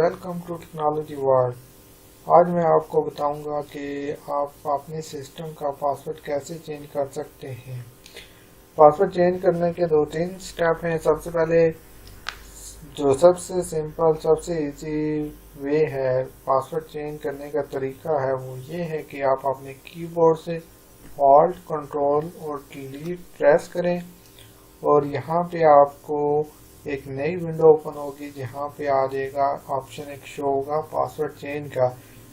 Welcome to technology world. आज मैं आपको बताऊंगा कि आप अपने सिस्टम का पासवर्ड कैसे चेंज कर सकते हैं। पासवर्ड चेंज करने के 2-3 स्टेप हैं। सबसे पहले जो सबसे सिंपल सबसे इजी वे है पासवर्ड चेंज करने का तरीका है वो ये है कि आप अपने कीबोर्ड से ऑल्ट कंट्रोल और डिलीट प्रेस करें और यहाँ पे आपको एक नई विंडो ओपन होगी जहाँ पे आ जाएगा ऑप्शन, एक शो होगा पासवर्ड चेंज का।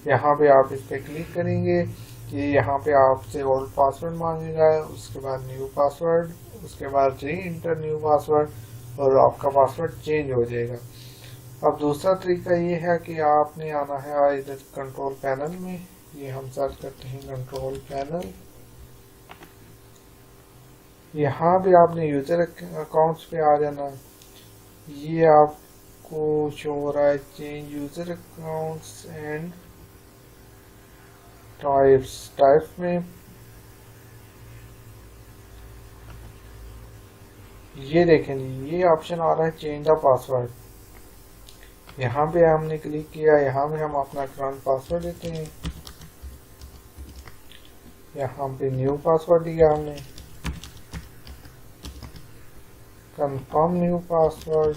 यहाँ पे आप इस पर क्लिक करेंगे कि यहाँ पे आपसे ओल्ड पासवर्ड मांगेगा, उसके बाद न्यू पासवर्ड, उसके बाद री इंटर न्यू पासवर्ड और आपका पासवर्ड चेंज हो जाएगा। अब दूसरा तरीका ये है कि आपने आना है इधर कंट्रोल पैनल में। ये हम सर्च करते हैं कंट्रोल पैनल। यहाँ पे आपने यूजर अकाउंट्स पे आ जाना। ये आपको शो हो रहा है change user accounts and types में ये देखें जी, ये ऑप्शन आ रहा है चेंज द पासवर्ड। यहाँ पे हमने क्लिक किया, यहाँ पे हम अपना करंट पासवर्ड देते हैं, यहाँ पे न्यू पासवर्ड दिया हमने, कंफर्म न्यू पासवर्ड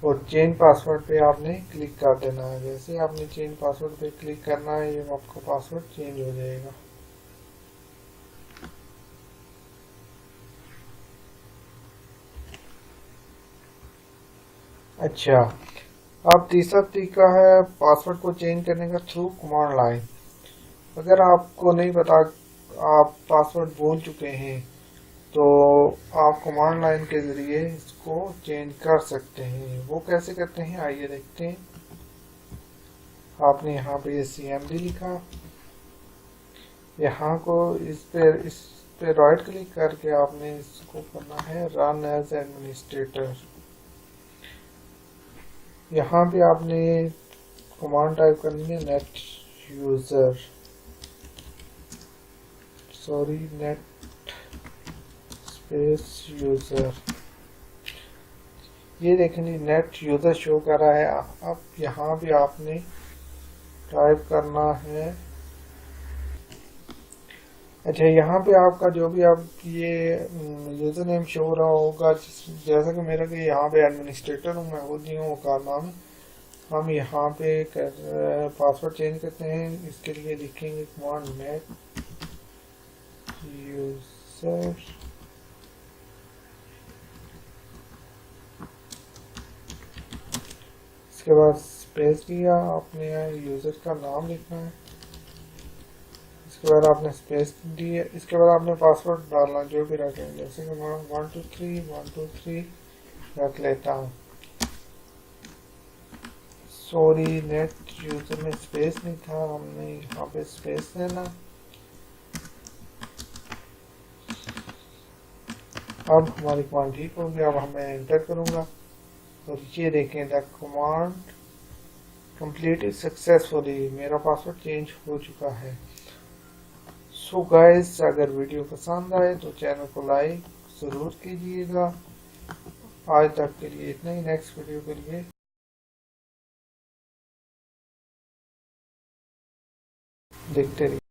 और चेंज पासवर्ड पे आपने क्लिक कर देना है। जैसे आपने चेंज पासवर्ड पे क्लिक करना है ये आपका पासवर्ड चेंज हो जाएगा। अच्छा, अब तीसरा तरीका है पासवर्ड को चेंज करने का थ्रू कमांड लाइन। अगर आपको नहीं पता, आप पासवर्ड भूल चुके हैं, तो आप कमांड लाइन के जरिए इसको चेंज कर सकते हैं। वो कैसे करते हैं आइए देखते हैं। आपने यहाँ पे CMD लिखा, यहाँ को इस पे राइट क्लिक करके आपने इसको करना है रन एज एडमिनिस्ट्रेटर। यहाँ पे आपने कमांड टाइप करनी है नेट स्पेस यूजर। ये देखेंगे नेट यूजर शो कर रहा है। अब यहाँ पे आपने टाइप करना है, अच्छा यहाँ पे आपका जो भी आप ये यूजर नेम शो हो रहा होगा, जैसा कि मेरा कि यहाँ पे एडमिनिस्ट्रेटर हूँ, मैं खुद नहीं हूँ, का नाम है। हम यहाँ पे पासवर्ड चेंज करते हैं। इसके लिए लिखेंगे कमांड नेट यूजर इसके बाद स्पेस दिया, आपने यूजर का नाम लिखना है, इसके बाद आपने स्पेस दी है, इसके बाद आपने पासवर्ड डालना जो भी रखें। जैसे कि मैं 123 रख लेता हूँ। सॉरी, नेट यूजर में स्पेस नहीं था, हमने यहाँ पे स्पेस देना। अब हमारी कमांड ठीक हो गया। अब मैं एंटर करूँगा और ये देखें द कमांड कंप्लीटेड सक्सेसफुली, मेरा पासवर्ड चेंज हो चुका है। सो गाइस, अगर वीडियो पसंद आए तो चैनल को लाइक ज़रूर कीजिएगा। आज तक के लिए इतना ही, नेक्स्ट वीडियो के लिए देखते रहिए।